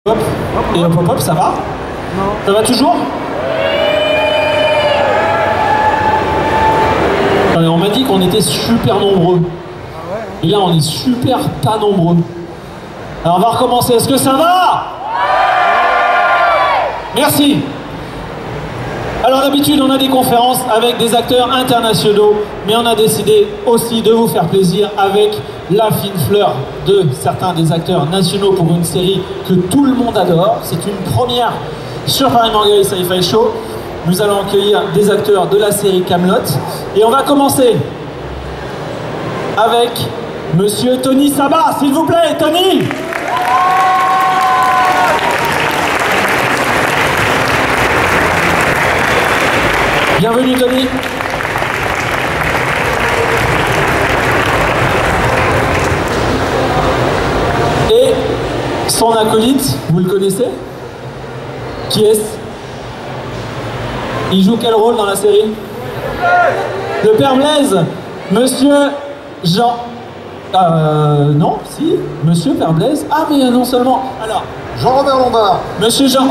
Hop. Et hop hop hop, ça va? Non. Ça va toujours? Allez, on m'a dit qu'on était super nombreux. Et là, on est super pas nombreux. Alors, on va recommencer. Est-ce que ça va? Merci. Alors, d'habitude, on a des conférences avec des acteurs internationaux, mais on a décidé aussi de vous faire plaisir avec la fine fleur de certains des acteurs nationaux pour une série que tout le monde adore. C'est une première sur Paris Manga et Sci-Fi Show. Nous allons accueillir des acteurs de la série Kaamelott. Et on va commencer avec Monsieur Tony Sabat, s'il vous plaît, Tony! Bienvenue, Tony. Et son acolyte, vous le connaissez? Qui est-ce? Il joue quel rôle dans la série? Le Père Blaise. Monsieur Jean... non, si, Monsieur Père Blaise. Ah, mais non seulement... Alors, Jean-Robert Lombard. Monsieur Jean...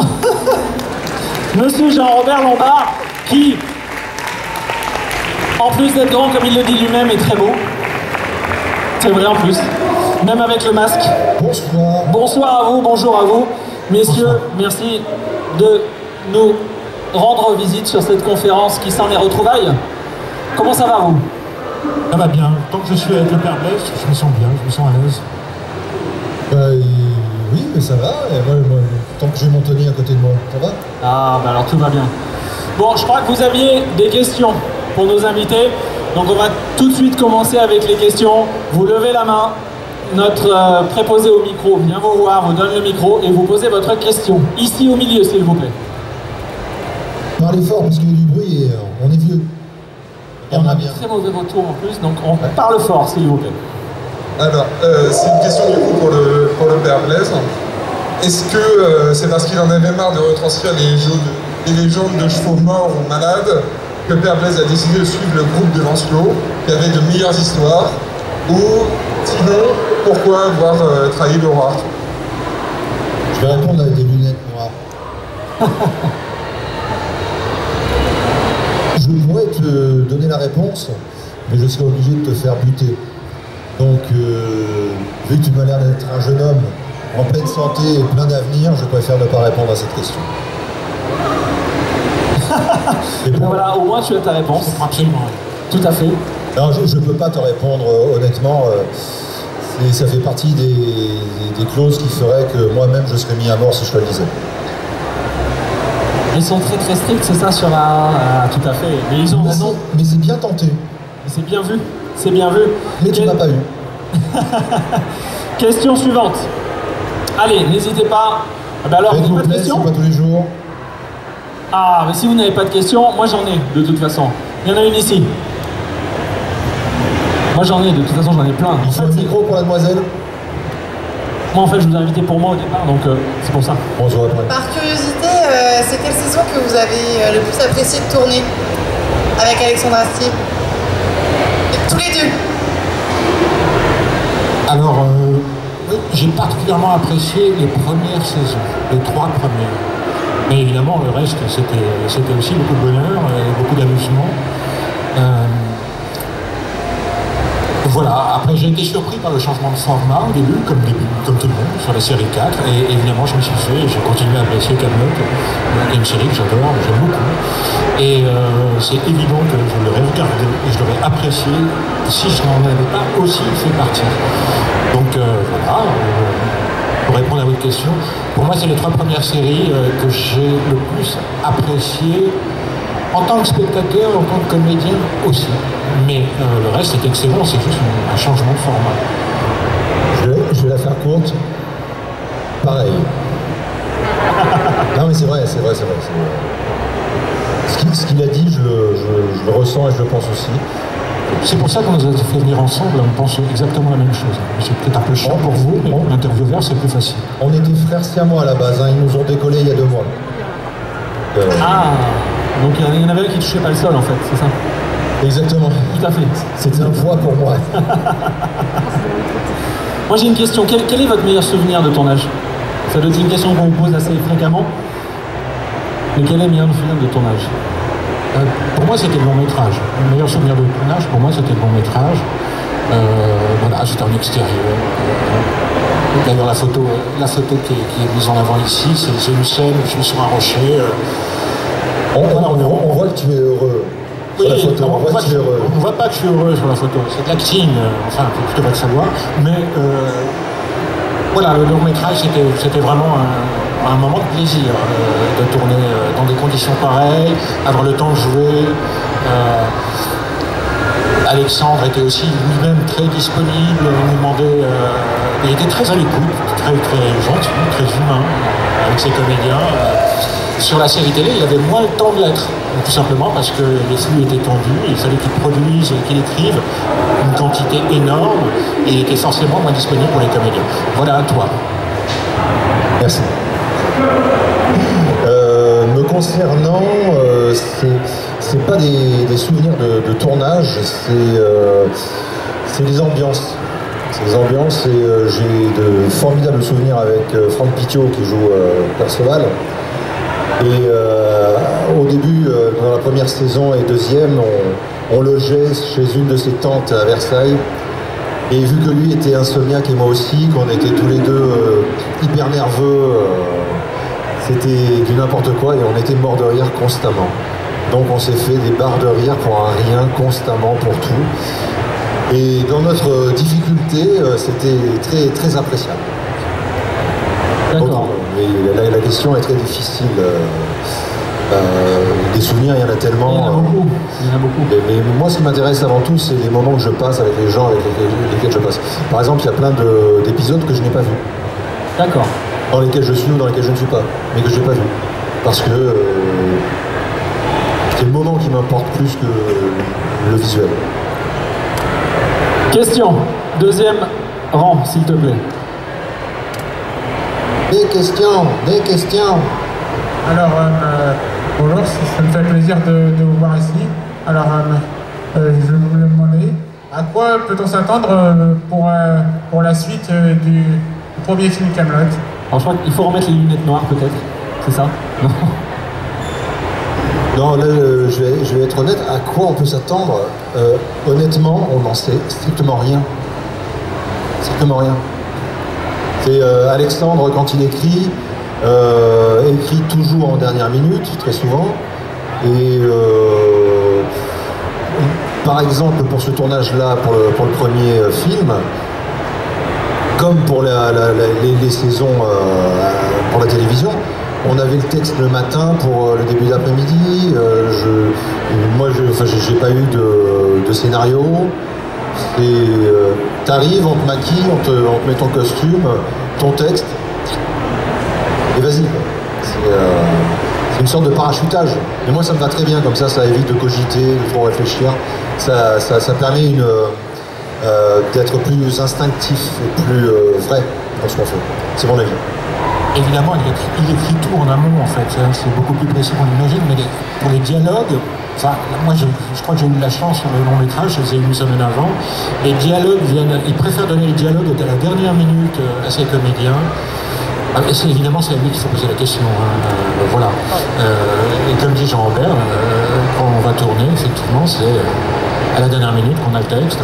Monsieur Jean-Robert Lombard, qui, en plus d'être grand, comme il le dit lui-même, est très beau. C'est vrai en plus. Même avec le masque. Bonsoir. Bonsoir à vous, bonjour à vous. Messieurs, bonsoir. Merci de nous rendre visite sur cette conférence qui sent les retrouvailles. Comment ça va, vous? Ça va bien. Tant que je suis avec le Père Blaise, je me sens bien, je me sens à l'aise. Oui, mais ça va. Et moi, tant que j'ai mon Tony à côté de moi, ça va? Ah, bah alors tout va bien. Bon, je crois que vous aviez des questions pour nos invités. Donc on va tout de suite commencer avec les questions. Vous levez la main. Notre préposé au micro vient vous voir, vous donne le micro et vous posez votre question. Ici au milieu, s'il vous plaît. Parlez fort parce qu'il y a du bruit et on est vieux. Et on a bien. Très mauvais retour en plus, donc on parle fort, s'il vous plaît. Alors, c'est une question du coup pour le Père Blaise. Est-ce que c'est parce qu'il en avait marre de retranscrire les légendes de chevaux morts ou malades que le Père Blaise a décidé de suivre le groupe de Lancelot, qui avait de meilleures histoires? Ou sinon, pourquoi avoir trahi le roi? Je vais répondre avec des lunettes noires. Je pourrais te donner la réponse, mais je serais obligé de te faire buter. Donc, vu que tu m'as l'air d'être un jeune homme en pleine santé et plein d'avenir, je préfère ne pas répondre à cette question. Et bon, voilà, au moins tu as ta réponse. Absolument. Tout à fait. Non, je ne peux pas te répondre honnêtement. Ça fait partie des clauses qui feraient que moi-même je serais mis à mort si je te le disais. Ils sont très très stricts, c'est ça, sur la... tout à fait. Mais ils ont raison. Mais c'est bien tenté. C'est bien vu. C'est bien vu. Mais tu n'as pas eu. Question suivante. Allez, n'hésitez pas. Ah ben alors, vous n'avez pas de questions? C'est pas tous les jours. Ah, mais si vous n'avez pas de questions, moi j'en ai de toute façon. Il y en a une ici. Moi j'en ai, de toute façon j'en ai plein. Il faut un micro pour la demoiselle. Moi en fait je vous ai invité pour moi au départ, donc c'est pour ça. Bonjour après. Par curiosité, c'est quelle saison que vous avez le plus apprécié de tourner avec Alexandre Astier? Tous les deux. Alors, j'ai particulièrement apprécié les premières saisons, les 3 premières. Mais évidemment, le reste, c'était aussi beaucoup de bonheur et beaucoup d'amusement. Voilà, après j'ai été surpris par le changement de format au début, comme tout le monde, sur la série 4, et évidemment je me suis fait, j'ai continué à apprécier Kaamelott, une série que j'adore, j'aime beaucoup, et c'est évident que je l'aurais regardé et je l'aurais apprécié si je n'en avais pas aussi fait partie. Donc voilà, pour répondre à votre question, pour moi c'est les 3 premières séries que j'ai le plus appréciées en tant que spectateur, en tant que comédien aussi. Mais le reste est excellent, c'est juste un changement de format. Je vais la faire courte. Pareil. Non mais c'est vrai. Ce qu'il a dit, je le ressens et je le pense aussi. C'est pour ça qu'on nous a fait venir ensemble, on pense exactement la même chose. C'est peut-être un peu chiant pour vous, mais l'intervieweur c'est plus facile. On était frères siamois à la base, hein. Ils nous ont décollé il y a 2 mois. Ah, donc il y en avait un qui touchait pas le sol en fait, c'est ça? Exactement. Tout à fait. C'était un poids pour moi. Moi j'ai une question, quel est votre meilleur souvenir de tournage? Ça doit être une question qu'on vous pose assez fréquemment. Mais quel est le meilleur film de tournage? Pour moi, c'était le long métrage. Le meilleur souvenir de tournage, pour moi, c'était le long métrage. Voilà, j'étais en extérieur. D'ailleurs, la photo qui est mise en avant ici, c'est une scène où je suis sur un rocher. On voit que tu es heureux. Oui, sur la photo, on ne voit pas que je suis heureux sur la photo. C'est de l'acting, enfin, tu devrais le savoir. Mais voilà, le long métrage, c'était vraiment un moment de plaisir de tourner dans des conditions pareilles, avoir le temps de jouer. Alexandre était aussi lui-même très disponible, il demandait, il était très à l'écoute, très gentil, très humain avec ses comédiens. Sur la série télé, il avait moins le temps de l'être, tout simplement parce que les flux étaient tendus, il fallait qu'il produise et qu'il écrive une quantité énorme et il était forcément moins disponible pour les comédiens. Voilà, à toi. Merci. Me concernant, c'est pas des souvenirs de tournage, c'est des ambiances. C'est des ambiances et j'ai de formidables souvenirs avec Franck Pittiot qui joue Perceval. Et au début, dans la première saison et deuxième, on logeait chez une de ses tantes à Versailles. Et vu que lui était insomniaque et moi aussi, qu'on était tous les deux hyper nerveux, c'était du n'importe quoi et on était morts de rire constamment. Donc on s'est fait des barres de rire pour un rien constamment pour tout. Et dans notre difficulté, c'était très, très appréciable. D'accord. Mais la question est très difficile. Des souvenirs, il y en a tellement. Il y en a beaucoup. Il y en a beaucoup. Mais moi, ce qui m'intéresse avant tout, c'est les moments que je passe avec les gens avec lesquels je passe. Par exemple, il y a plein d'épisodes que je n'ai pas vus. D'accord. Dans lesquels je suis ou dans lesquels je ne suis pas, mais que je n'ai pas vu. Parce que c'est le moment qui m'importe plus que le visuel. Question. Deuxième rang, s'il te plaît. Des questions. Alors, bonjour, ça me fait plaisir de vous voir ici. Alors, je voulais vous demander, à quoi peut-on s'attendre pour la suite du premier film Kaamelott? Alors je crois qu'il faut remettre les lunettes noires peut-être, c'est ça? Non, là, je vais être honnête, à quoi on peut s'attendre? Honnêtement, on n'en sait strictement rien. Strictement rien. C'est Alexandre, quand il écrit toujours en dernière minute, très souvent. Et par exemple, pour ce tournage-là, pour le premier film, comme pour les saisons pour la télévision, on avait le texte le matin pour le début d'après-midi. Moi, j'ai pas eu de scénario. T'arrives, on te maquille, on te met ton costume, ton texte, et vas-y. C'est une sorte de parachutage. Et moi, ça me va très bien, comme ça évite de cogiter, de trop réfléchir. Ça permet d'être plus instinctif et plus vrai dans ce qu'on fait. C'est mon avis. Évidemment, il écrit tout en amont, en fait. C'est beaucoup plus précis qu'on l'imagine, mais pour les dialogues, enfin, moi, je crois que j'ai eu de la chance sur le long métrage, je les ai eu une semaine avant. Les dialogues il préfère donner les dialogues à la dernière minute à ses comédiens. Évidemment, c'est à lui qu'il faut poser la question. Voilà. Et comme dit Jean-Robert, quand on va tourner, effectivement, c'est à la dernière minute qu'on a le texte.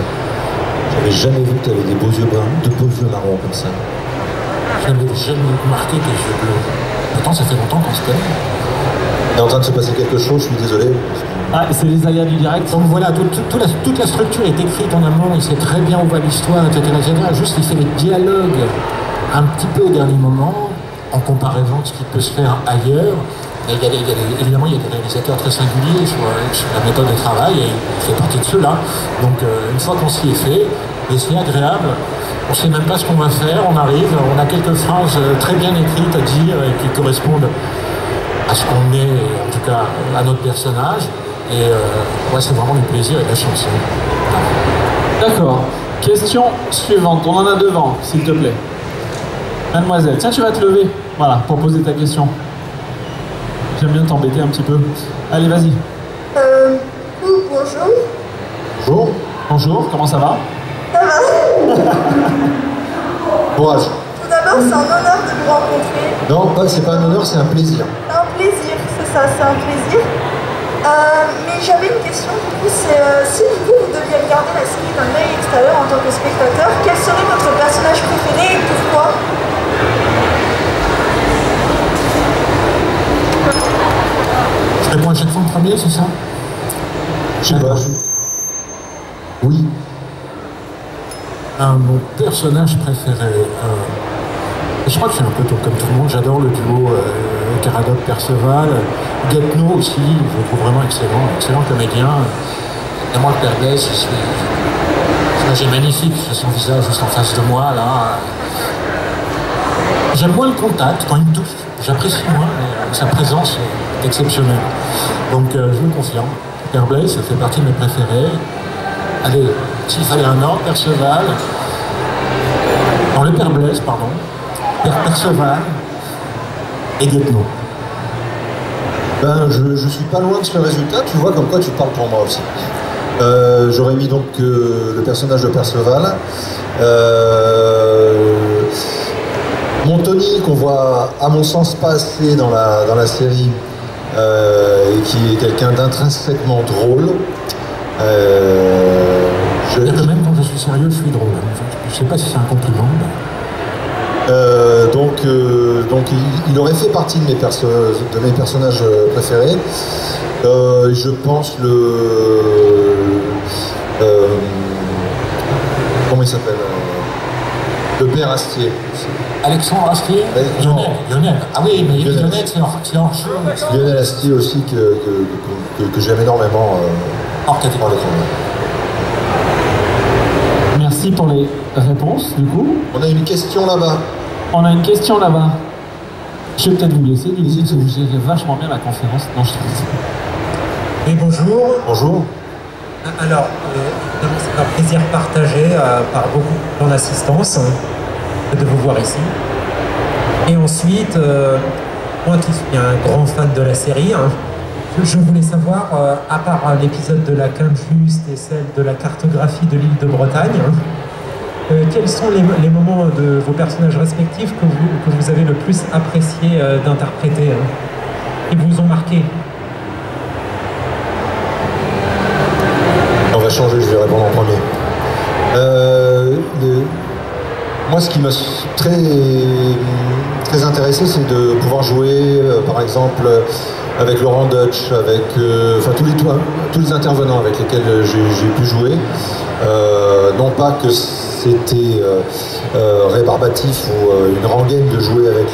J'avais jamais vu que tu avais des beaux yeux bruns, de beaux yeux marrons comme ça. Je n'avais jamais marqué tes yeux bleus. Pourtant, ça fait longtemps qu'on se connaît. Il est en train de se passer quelque chose, je suis désolé. Ah, c'est les aléas du direct. Donc voilà, toute la structure est écrite en amont, il sait très bien où va l'histoire, etc., etc. Juste, il fait les dialogues un petit peu au dernier moment, en comparaison de ce qui peut se faire ailleurs. Et évidemment, il y a des réalisateurs très singuliers sur la méthode de travail, et il fait partie de ceux-là. Donc, une fois qu'on s'y est fait, et c'est agréable, on ne sait même pas ce qu'on va faire, on arrive, on a quelques phrases très bien écrites à dire, et qui correspondent à ce qu'on est, en tout cas à notre personnage. Et ouais, c'est vraiment du plaisir et de la chance. D'accord. Question suivante. On en a devant, s'il te plaît. Mademoiselle, tiens, tu vas te lever. Voilà, pour poser ta question. J'aime bien t'embêter un petit peu. Allez, vas-y. Bonjour. Bonjour. Bonjour, comment ça va? Ça va. Courage. Tout à d'abord, c'est un honneur de vous rencontrer. Non, c'est pas un honneur, c'est un plaisir. Un plaisir, c'est ça, c'est un plaisir. Mais j'avais une question, du coup, c'est si du coup vous deviez regarder la série d'un œil extérieur en tant que spectateur, quel serait votre personnage préféré et pourquoi? Je réponds à chaque fois en premier, c'est ça? Je sais pas. Oui. Mon personnage préféré. Je crois que je suis un peu comme tout le monde. J'adore le duo Caradoc-Perceval. Guettenot aussi, je le trouve vraiment excellent comédien. Et moi, le Père Blaise, c'est magnifique. J'ai son visage juste en face de moi, là. J'aime moins le contact quand il me touche. J'apprécie moins, mais sa présence est exceptionnelle. Donc, je le confirme. Père Blaise, ça fait partie de mes préférés. Allez, s'il fallait un ordre, Perceval. Non, le Père Blaise, pardon. Père Perceval et Guettenot. Ben, je suis pas loin de ce résultat, tu vois, comme quoi tu parles pour moi aussi. J'aurais mis donc le personnage de Perceval. Mon Tony, qu'on voit à mon sens pas assez dans la série, et qui est quelqu'un d'intrinsèquement drôle. Même quand je suis sérieux, je suis drôle. Je sais pas si c'est un compliment. Mais... donc il aurait fait partie de mes personnages préférés. Je pense comment il s'appelle, le père Astier. Alexandre Astier. Lionel. Ah oui, mais Lionel, c'est hors jeu. Lionel Astier aussi que j'aime énormément hors catégorie. Merci pour les réponses, du coup. On a une question là-bas. On a une question là-bas. Je vais peut-être vous laisser, vous dites que vous gérez vachement bien la conférence. Non, je te dis. Oui, bonjour. Bonjour. Alors, c'est un plaisir partagé par beaucoup en assistance de vous voir ici. Et ensuite, moi qui suis un grand fan de la série, je voulais savoir, à part l'épisode de la Quinte-Juste et celle de la cartographie de l'île de Bretagne, quels sont les moments de vos personnages respectifs que vous avez le plus apprécié d'interpréter et vous ont marqué? On va changer, je vais répondre en premier. Moi, ce qui m'a très intéressé, c'est de pouvoir jouer, par exemple, avec Laurent Deutsch, avec tous les intervenants avec lesquels j'ai pu jouer. Non pas que c'était rébarbatif ou une rengaine de jouer avec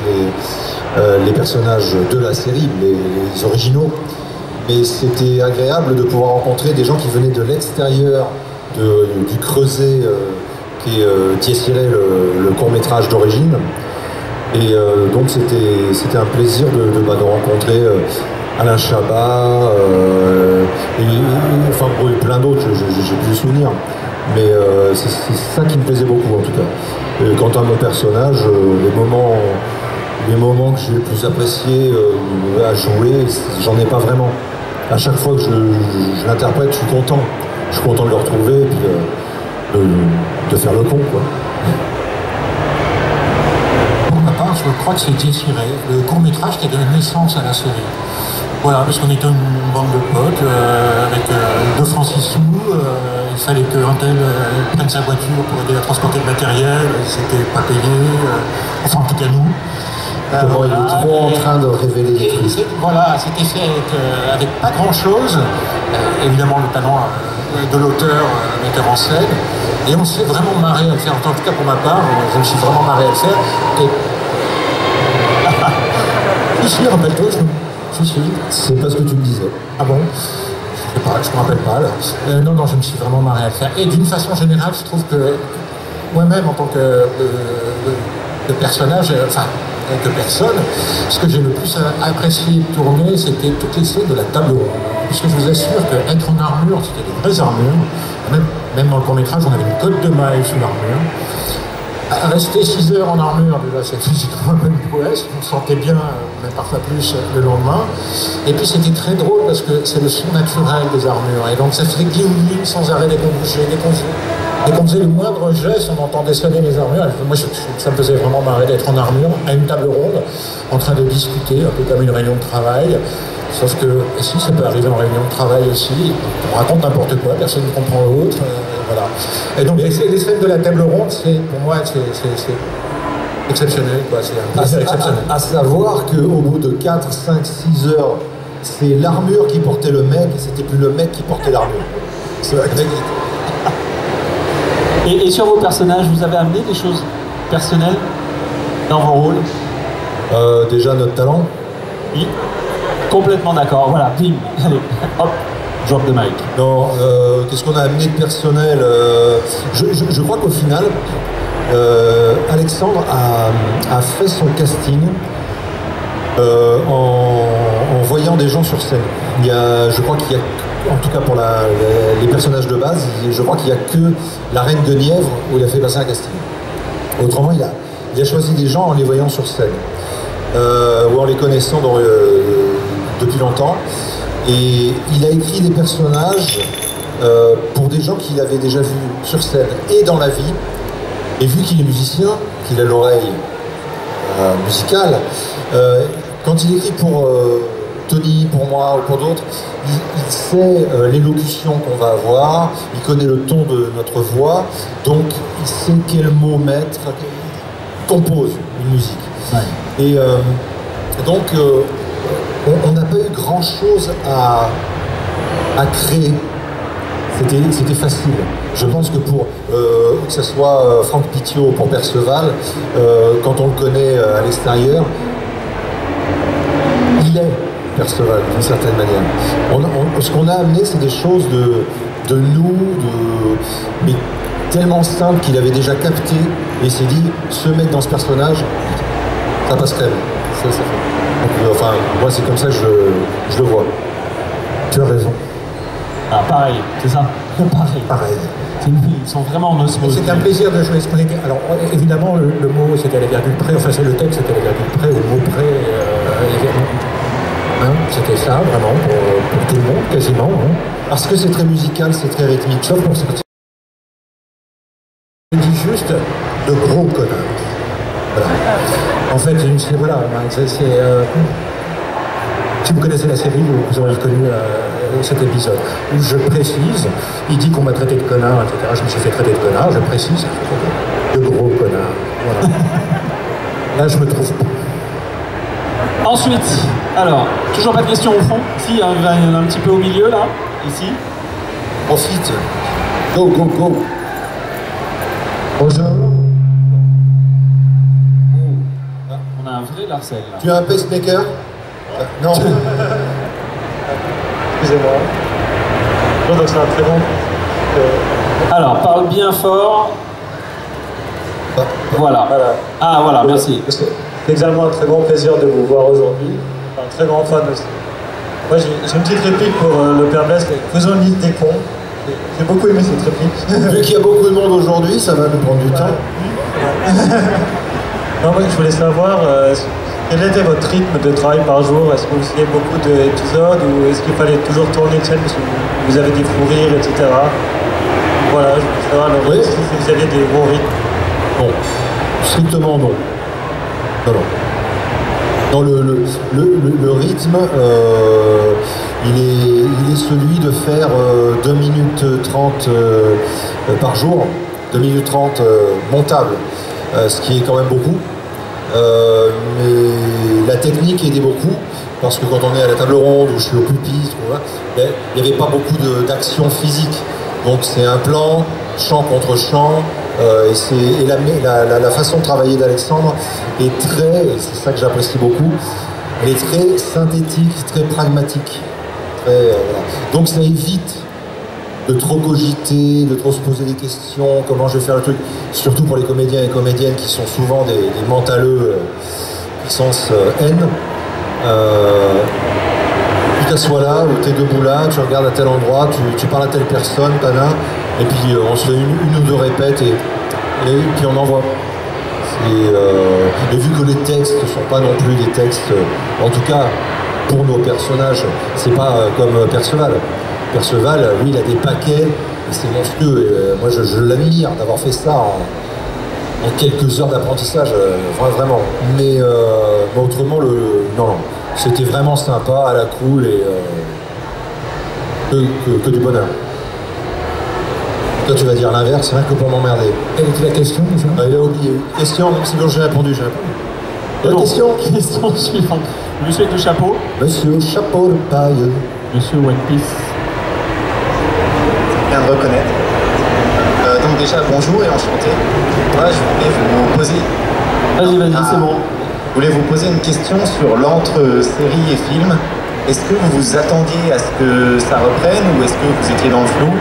les personnages de la série, les originaux, mais c'était agréable de pouvoir rencontrer des gens qui venaient de l'extérieur du Creuset qui estirait le court-métrage d'origine. Et donc c'était un plaisir de rencontrer Alain Chabat, et plein d'autres, j'ai plus de souvenirs. Mais c'est ça qui me plaisait beaucoup en tout cas. Et quant à mon personnage, les moments que j'ai le plus apprécié à jouer, j'en ai pas vraiment. À chaque fois que je l'interprète, je suis content. Je suis content de le retrouver et puis de faire le con, quoi. Pour ma part, je crois que c'est Désiré, le court-métrage qui a donné naissance à la série. Voilà, parce qu'on était une bande de potes avec 2 francs 6 sous. Il fallait qu'un tel prenne sa voiture pour aider à transporter le matériel. C'était pas payé. Enfin, en tout cas, nous. Il est trop en train de révéler des trucs. Voilà, c'était fait avec pas grand-chose. Évidemment, le talent de l'auteur, metteur en scène. Et on s'est vraiment marré à le faire. En tout cas, pour ma part, je me suis vraiment marré à le faire. Et... si, rappelle-toi, c'est pas ce que tu me disais. Ah bon? Je sais pas, je me rappelle pas. Non, je me suis vraiment marré à le faire. Et d'une façon générale, je trouve que moi-même, en tant que personnage, que personne, ce que j'ai le plus apprécié de tourner, c'était toutes les scènes de la table ronde. Puisque je vous assure qu'être en armure, c'était des vraies armures. Même dans le court-métrage, on avait une cotte de maille sous l'armure. Rester 6 heures en armure, déjà, c'était quand même une prouesse. On se sentait bien, mais parfois plus le lendemain. Et puis c'était très drôle parce que c'est le son naturel des armures. Et donc ça faisait gling-gling sans arrêt dès qu'on bougeait, dès qu'on Dès qu'on faisait le moindre geste, on entendait sonner les armures. Moi, ça me faisait vraiment marrer d'être en armure, à une table ronde, en train de discuter, un peu comme une réunion de travail. Sauf que, si, ça peut arriver en réunion de travail aussi. On raconte n'importe quoi, personne ne comprend l'autre. Voilà. Et donc, les scènes de la table ronde, pour moi, c'est exceptionnel, quoi. C'est un plaisir exceptionnel. À savoir qu'au bout de 4, 5, 6 heures, c'est l'armure qui portait le mec et c'était plus le mec qui portait l'armure. C'est vrai. Et sur vos personnages, vous avez amené des choses personnelles dans vos rôles? Déjà notre talent. Oui, complètement d'accord. Voilà, bim, allez, hop, drop the mic. Non, qu'est-ce qu'on a amené de personnel? Je crois qu'au final, Alexandre a fait son casting en voyant des gens sur scène. Je crois qu'il y a, en tout cas pour les personnages de base, je crois qu'il n'y a que la Reine de Nièvre où il a fait passer un casting. Autrement, il a choisi des gens en les voyant sur scène, ou en les connaissant depuis longtemps. Et il a écrit des personnages pour des gens qu'il avait déjà vus sur scène et dans la vie. Et vu qu'il est musicien, qu'il a l'oreille musicale, quand il écrit pour Tony, pour moi ou pour d'autres, il sait l'élocution qu'on va avoir, il connaît le ton de notre voix, donc il sait quel mot mettre, il compose une musique. Ouais. Et donc on n'a pas eu grand chose à créer. C'était facile. Je pense que pour que ce soit Franck Pitiot pour Perceval, quand on le connaît à l'extérieur, il est Perceval d'une certaine manière. Ce qu'on a amené, c'est des choses de nous, mais tellement simples qu'il avait déjà capté et s'est dit, ce mec dans ce personnage, ça passe crème. Ça fait. Donc, enfin, moi c'est comme ça que je le vois. Tu as raison. Ah, pareil, c'est ça. Pareil. Ils sont vraiment en osmose. C'est un plaisir de jouer Spring. Alors, évidemment, le mot, c'était à la virgule près. Enfin, c'est le texte, c'était à la virgule près, au mot près. C'était ça, vraiment, pour tout le monde, quasiment. Hein. Parce que c'est très musical, c'est très rythmique. Sauf pour certains. Je dis juste de gros connards. Voilà. En fait, voilà, si vous connaissez la série, vous aurez reconnu cet épisode où je précise, il dit qu'on m'a traité de connard, etc. Je me suis fait traiter de connard, je précise, de gros connard. Voilà. Là, je me trouve pas. Ensuite, alors, toujours pas de questions au fond. Si, il y en a un petit peu au milieu, là, ici. Ensuite, go. Bonjour. On a un vrai Larcel, là. Tu as un pacemaker? Non. Excusez-moi. Non, donc c'est un très bon. Alors, parle bien fort. Voilà. Ah, voilà, merci. C'est également un très grand plaisir de vous voir aujourd'hui. Un très grand fan aussi. Moi, j'ai une petite réplique pour le Père Blaise. Faisons une liste des cons. J'ai beaucoup aimé cette réplique. Vu qu'il y a beaucoup de monde aujourd'hui, ça va nous prendre du temps. Non, moi, je voulais savoir quel était votre rythme de travail par jour. Est-ce que vous faisiez beaucoup d'épisodes ou est-ce qu'il fallait toujours tourner une scène parce que vous avez des fous rires, etc. Voilà, je voulais savoir si vous aviez des bons rythmes. Bon, strictement non. Non, le rythme, il est celui de faire 2 minutes 30 par jour, 2 minutes 30 montables, ce qui est quand même beaucoup. Mais la technique aidait beaucoup, parce que quand on est à la table ronde, où je suis au pupitre, il n'y avait pas beaucoup d'action physique. Donc c'est un plan, chant contre chant, et la façon de travailler d'Alexandre est très, et c'est ça que j'apprécie beaucoup, elle est très synthétique, très pragmatique. Voilà. Donc ça évite de trop cogiter, de trop se poser des questions, comment je vais faire le truc, surtout pour les comédiens et comédiennes qui sont souvent des mentaleux puissance haine. Tu t'assois là, ou t'es debout là, tu regardes à tel endroit, tu parles à telle personne, Tana, et puis on se fait une ou deux répètes et puis on envoie. Et vu que les textes ne sont pas non plus des textes, en tout cas pour nos personnages, c'est pas comme Perceval. Perceval, lui, il a des paquets c'est monstrueux. Et, moi, je l'admire d'avoir fait ça en quelques heures d'apprentissage, vraiment. Mais autrement, non, c'était vraiment sympa, à la cool et que du bonheur. Toi, tu vas dire l'inverse, rien que pour m'emmerder. Quelle était la question déjà? Il a oublié. Question, même si bon, j'ai répondu. Question suivante. Monsieur avec le chapeau. Monsieur Chapeau de paille. Monsieur One Piece. Bien de reconnaître. Donc déjà, bonjour et enchanté. Moi, je voulais vous poser... Vas-y, c'est bon. Je voulais vous poser une question sur l'entre série et film. Est-ce que vous vous attendiez à ce que ça reprenne ou est-ce que vous étiez dans le flou?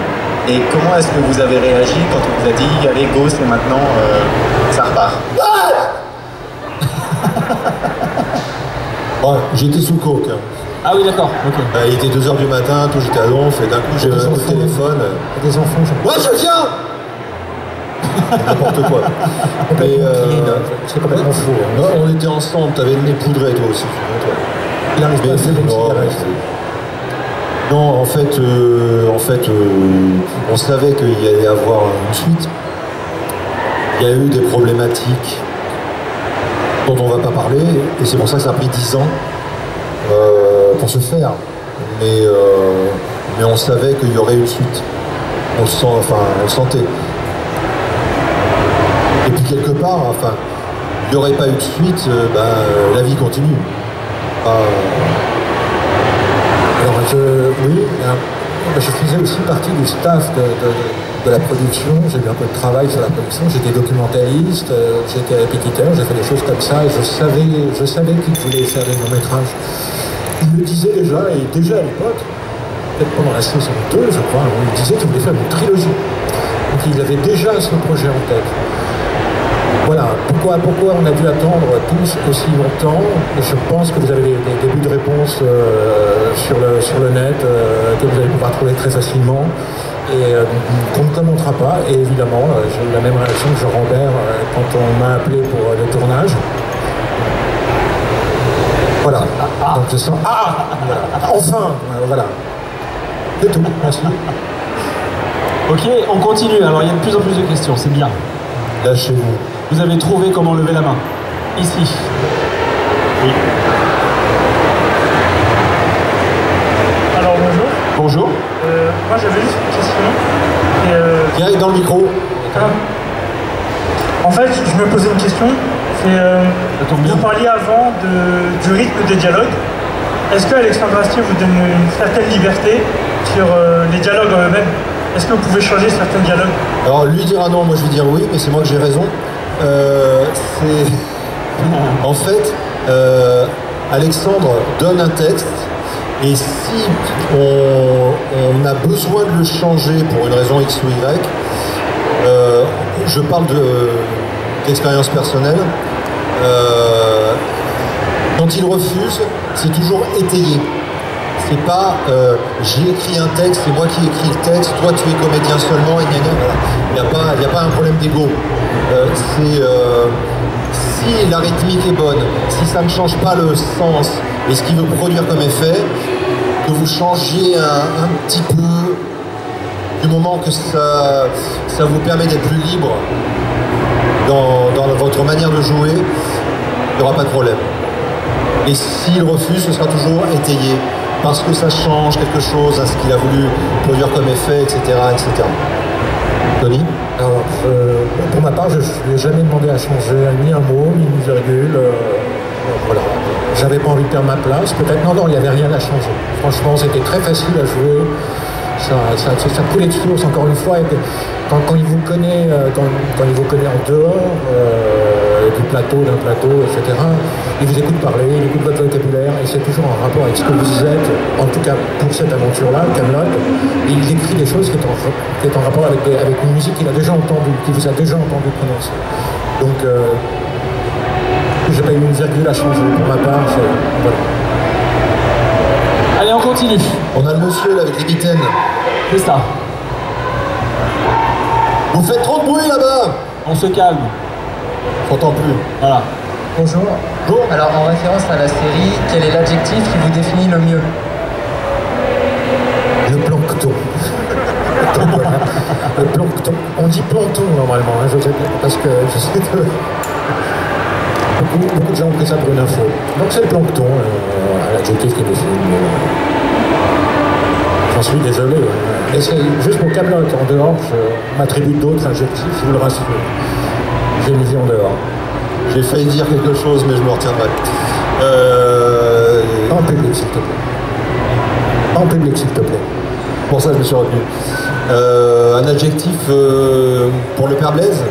Et comment est-ce que vous avez réagi quand on vous a dit « Allez, go, c'est maintenant, ça repart » Ouais, j'étais sous coke. Ah oui, d'accord, ok. Il était 2h du matin, tout j'étais à Donf, et d'un coup j'ai un coup de téléphone. Des enfants, ouais, je viens. N'importe quoi. Mais c'est complètement fou. Hein. Non, on était ensemble, t'avais le nez poudré toi aussi. Il arrive pas à faire une cigarette. Non, en fait, on savait qu'il y allait avoir une suite. Il y a eu des problématiques dont on ne va pas parler, et c'est pour ça que ça a pris 10 ans pour se faire. Mais on savait qu'il y aurait une suite. On le sentait. Et puis quelque part, il n'y aurait pas eu de suite, la vie continue. Oui, je faisais aussi partie du staff de la production, j'ai eu un peu de travail sur la production, j'étais documentaliste, j'étais répétiteur, j'ai fait des choses comme ça, et je savais qu'il voulait faire des longs métrages. Il le disait déjà, et déjà à l'époque, peut-être pendant la saison 2, je crois, il disait qu'il voulait faire une trilogie. Donc il avait déjà ce projet en tête. Voilà, pourquoi on a dû attendre tous aussi longtemps? Je pense que vous avez des débuts de réponse sur le net que vous allez pouvoir trouver très facilement et qu'on ne commentera pas. Et évidemment, j'ai eu la même réaction que Jean-Robert quand on m'a appelé pour le tournage. Voilà, donc je sens... Voilà. Enfin, voilà. C'est tout, merci. Ok, on continue. Alors il y a de plus en plus de questions, c'est bien. Lâchez-vous. Vous avez trouvé comment lever la main? Ici. Oui. Alors bonjour. Bonjour. Moi j'avais juste une question. Viens dans le micro. En fait, je me posais une question. Vous parliez avant du rythme des dialogues. Est-ce qu'Alexandre Astier vous donne une certaine liberté sur les dialogues en eux-mêmes? Est-ce que vous pouvez changer certains dialogues? Alors lui dira non, moi je vais dire oui, mais c'est moi que j'ai raison. En fait, Alexandre donne un texte et si on a besoin de le changer pour une raison X ou Y, je parle d'expérience personnelle, quand il refuse, c'est toujours étayé. C'est pas j'ai écrit un texte, c'est moi qui ai écrit le texte, toi tu es comédien seulement, et voilà. Il n'y a pas un problème d'ego. Si la rythmique est bonne, si ça ne change pas le sens et ce qu'il veut produire comme effet, que vous changiez un petit peu du moment que ça vous permet d'être plus libre dans votre manière de jouer, il n'y aura pas de problème. Et s'il refuse, ce sera toujours étayé. Parce que ça change quelque chose à ce qu'il a voulu produire comme effet, etc. etc. Tony? Alors, pour ma part, je ne lui ai jamais demandé à changer ni un mot, ni une virgule. Voilà. J'avais pas envie de perdre ma place. Peut-être, non, il n'y avait rien à changer. Franchement, c'était très facile à jouer. Ça coulait de source, encore une fois. Quand il vous connaît, quand il vous connaît en dehors du plateau, d'un plateau, etc., il vous écoute parler, il écoute votre vocabulaire, et c'est toujours en rapport avec ce que vous êtes, en tout cas pour cette aventure-là, Kaamelott. Il écrit des choses qui est en rapport avec une musique qu'il a déjà entendue, qu'il vous a déjà entendu prononcer. Donc, j'ai pas eu une virgule à changer. Pour ma part, voilà. Allez, on continue. On a le monsieur là avec les mitaines. C'est ça. Vous faites trop de bruit là-bas. On se calme. On n'entend plus. Voilà. Bonjour. Bonjour. Alors, en référence à la série, quel est l'adjectif qui vous définit le mieux? Le plancton. Donc, voilà. Le plancton. On dit plancton normalement, hein, je sais pas, parce que je sais que beaucoup de gens ont pris ça pour une info. Donc c'est le plancton, l'adjectif qui définit. J'en suis désolé. Mais c'est juste mon camelot en dehors, je m'attribue d'autres adjectifs, je vous le rassure. J'ai mis en dehors. J'ai failli dire quelque chose, mais je me retiendrai. En public, s'il te plaît. En public, s'il te plaît. Pour ça, je me suis retenu. Un adjectif pour le père Blaise.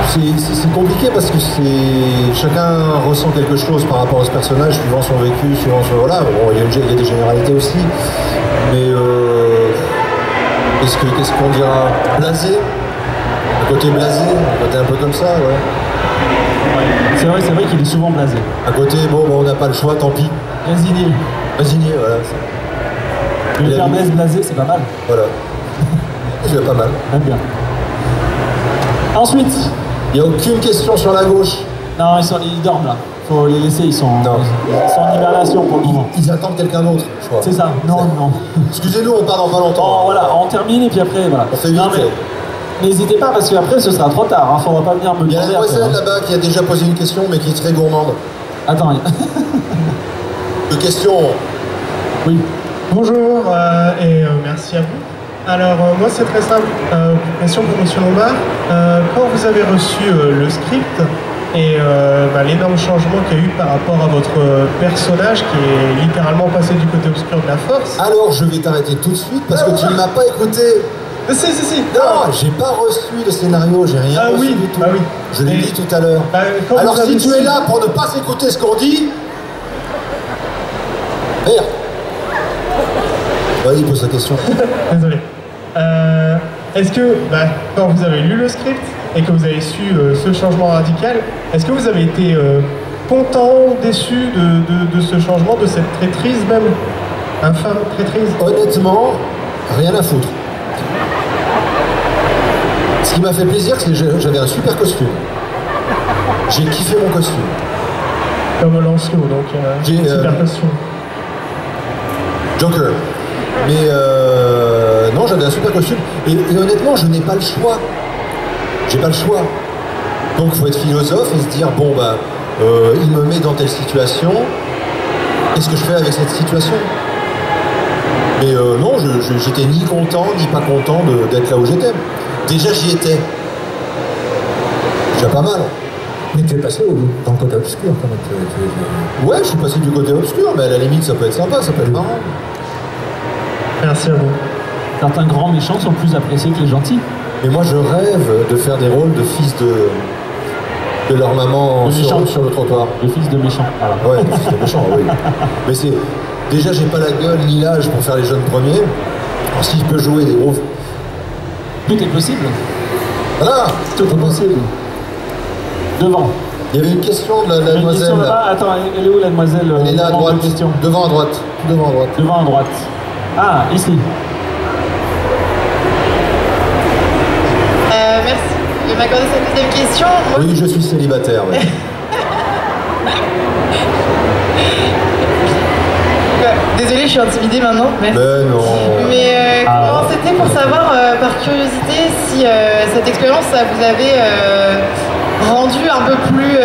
C'est compliqué parce que chacun ressent quelque chose par rapport à ce personnage, suivant son vécu, suivant son... Voilà, bon, il y a des généralités aussi. Mais qu'est-ce qu'on dira? Blasé? Un côté blasé, un côté un peu comme ça, ouais. C'est vrai qu'il est souvent blasé. À côté, bon, on n'a pas le choix, tant pis. Résigné. Résigné, voilà. Le père Blaise blasé, c'est pas mal. Voilà. C'est pas mal. Même bien. Ensuite. Il n'y a aucune question sur la gauche. Non, ils dorment là. Faut les laisser, ils sont en hibernation pour le moment. Ils attendent quelqu'un d'autre, je crois. C'est ça. Non. Excusez-nous, on part dans pas longtemps. Voilà, on termine et puis après, voilà. On fait vite. N'hésitez pas parce qu'après ce sera trop tard. Hein. Faudra pas venir me demander. Il y a la voisine là-bas qui a déjà posé une question, mais qui est très gourmande. Attends. De questions. Oui. Bonjour et merci à vous. Alors moi c'est très simple, question pour M. Lombard. Quand vous avez reçu le script et l'énorme changement qu'il y a eu par rapport à votre personnage qui est littéralement passé du côté obscur de la force. Alors je vais t'arrêter tout de suite parce que tu ne m'as pas écouté. Si. Non, j'ai pas reçu le scénario, j'ai rien reçu du tout. Oui. Je l'ai dit tout à l'heure. Alors si tu es là pour ne pas écouter ce qu'on dit... Merde. Vas-y, pose la question. Désolé. Est-ce que, quand vous avez lu le script et que vous avez su ce changement radical, est-ce que vous avez été content ou déçu de ce changement, de cette traîtrise même? Infâme traîtrise? Honnêtement, rien à foutre. Ce qui m'a fait plaisir, c'est que j'avais un super costume. J'ai kiffé mon costume. Comme Lancelot, donc super costume. Joker. Mais non, j'avais un super costume. Et honnêtement, je n'ai pas le choix. J'ai pas le choix. Donc il faut être philosophe et se dire, bon il me met dans telle situation. Qu'est-ce que je fais avec cette situation? Mais non, j'étais ni content, ni pas content d'être là où j'étais. Déjà, j'y étais. Déjà pas mal. Mais tu es passé dans le côté obscur quand même. Ouais, je suis passé du côté obscur, mais à la limite, ça peut être sympa, ça peut être marrant. Merci à vous. Certains grands méchants sont plus appréciés que les gentils. Mais moi, je rêve de faire des rôles de fils de leur maman sur le trottoir. Le fils de méchant. Voilà. Ouais, le fils de méchant, oui. Mais c'est... Déjà, j'ai pas la gueule ni l'âge pour faire les jeunes premiers. Alors, si je peux jouer des gros... Tout est possible. Voilà. Tout est possible. Devant. Il y avait une question de la demoiselle. Attends, elle est où la demoiselle? Elle est là à droite. Devant à droite. Tout devant à droite. Devant à droite. Ah, ici. Merci. Je vais m'accorder cette deuxième question. Oui, je suis célibataire. Ouais. Désolée, je suis intimidée maintenant. Merci. Mais non. Mais comment c'était pour savoir, par curiosité, si cette expérience, ça vous avait rendu un peu plus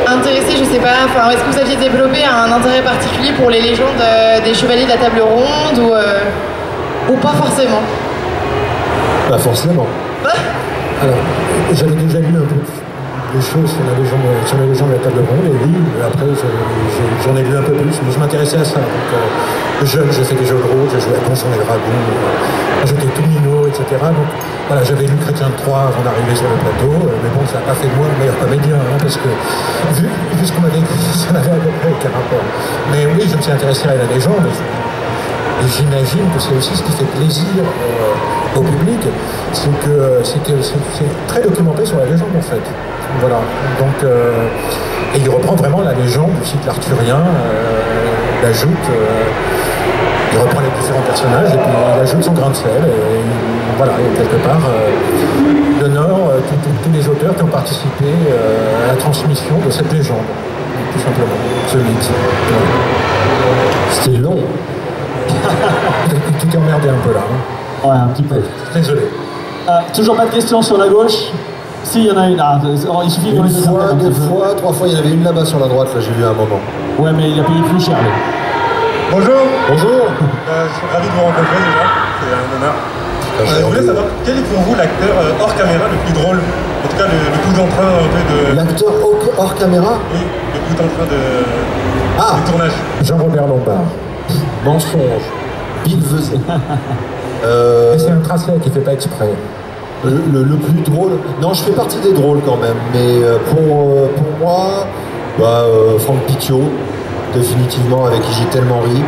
intéressé, je sais pas, enfin, est-ce que vous aviez développé un intérêt particulier pour les légendes des chevaliers de la table ronde ou pas forcément? Pas forcément. Alors, j'avais déjà lu un peu des choses sur la légende de la table ronde, et oui, après j'en ai lu un peu plus, mais je m'intéressais à ça. Donc, jeune, j'ai fait des jeux de rôle, j'ai joué à Donjons et Dragons, j'étais tout minot, etc. Donc voilà, j'avais lu Chrétien de Troyes avant d'arriver sur le plateau, mais bon, ça n'a pas fait de moi le meilleur comédien, hein, parce que vu ce qu'on m'avait dit, ça n'avait à peu près aucun rapport. Mais oui, je me suis intéressé à la légende, et j'imagine que c'est aussi ce qui fait plaisir au public, c'est que c'est très documenté sur la légende en fait. Voilà, donc, et il reprend vraiment la légende du cycle arthurien, il ajoute, il reprend les différents personnages et puis il ajoute son grain de sel, et voilà, et quelque part, il honore tous les auteurs qui ont participé à la transmission de cette légende, tout simplement, ce mythe. Voilà. C'était long. Tu t'es emmerdé un peu là. Hein. Ouais, un petit peu. Désolé. Toujours pas de questions sur la gauche. Si, il y en a une. Ah, il suffit de Une fois, deux fois, trois fois, il y en avait une là-bas sur la droite, là j'ai vu à un moment. Ouais, mais il a payé plus cher, lui. Bonjour. Bonjour. Je suis ravi de vous rencontrer déjà, c'est un honneur. Je voulais savoir, quel est pour vous l'acteur hors caméra le plus drôle? En tout cas, le coup d'emprunt un peu de... L'acteur hors caméra? Oui, le coup d'emprunt de tournage. Jean-Robert Lombard. Mensonge. Bill Vezet. C'est un tracelet qui fait pas exprès. Le plus drôle... Non, je fais partie des drôles quand même, mais pour moi, Franck Pitiot, définitivement, avec qui j'ai tellement ri.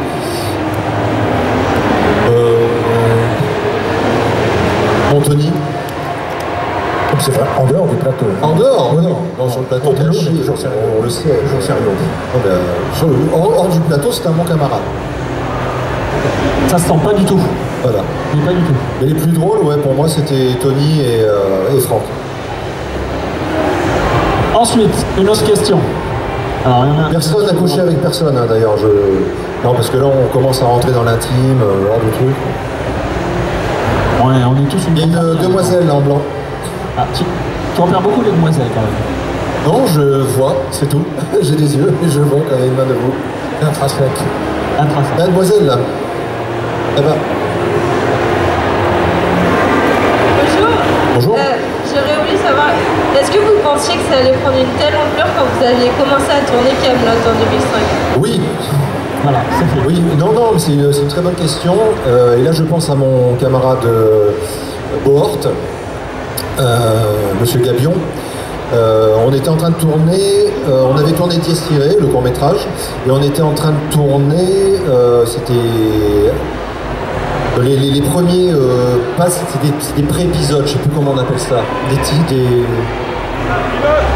Anthony. C'est vrai, en dehors du plateau. En dehors, oui. Non, sur le plateau, on le sait. Toujours sérieux. Hors du plateau, c'est un bon camarade. Ça se sent pas du tout. Voilà. Mais pas du tout. Mais les plus drôles, ouais, pour moi, c'était Tony et Franck. Ensuite, une autre question. Alors, personne n'a couché avec personne, hein, d'ailleurs. Non, parce que là, on commence à rentrer dans l'intime, hors du truc. Ouais, on est tous une... Il y a une demoiselle, là, en blanc. Ah, tu repères beaucoup les demoiselles, quand même. Non, je vois, c'est tout. J'ai des yeux, et je vois quand même une main de vous. Un tracelet. Un tracelet. La demoiselle, là. Là-bas. Bonjour. Bonjour. J'aurais voulu savoir, est-ce que vous pensiez que ça allait prendre une telle ampleur quand vous aviez commencé à tourner Kaamelott en 2005? Oui. Voilà, c'est fait. Oui, non, mais c'est une très bonne question. Et là, je pense à mon camarade Bohort, Monsieur Gabion. On était en train de tourner, on avait tourné Dies Irae, le court-métrage, et on était en train de tourner, c'était... Les premiers c'était des pré-épisodes, je sais plus comment on appelle ça.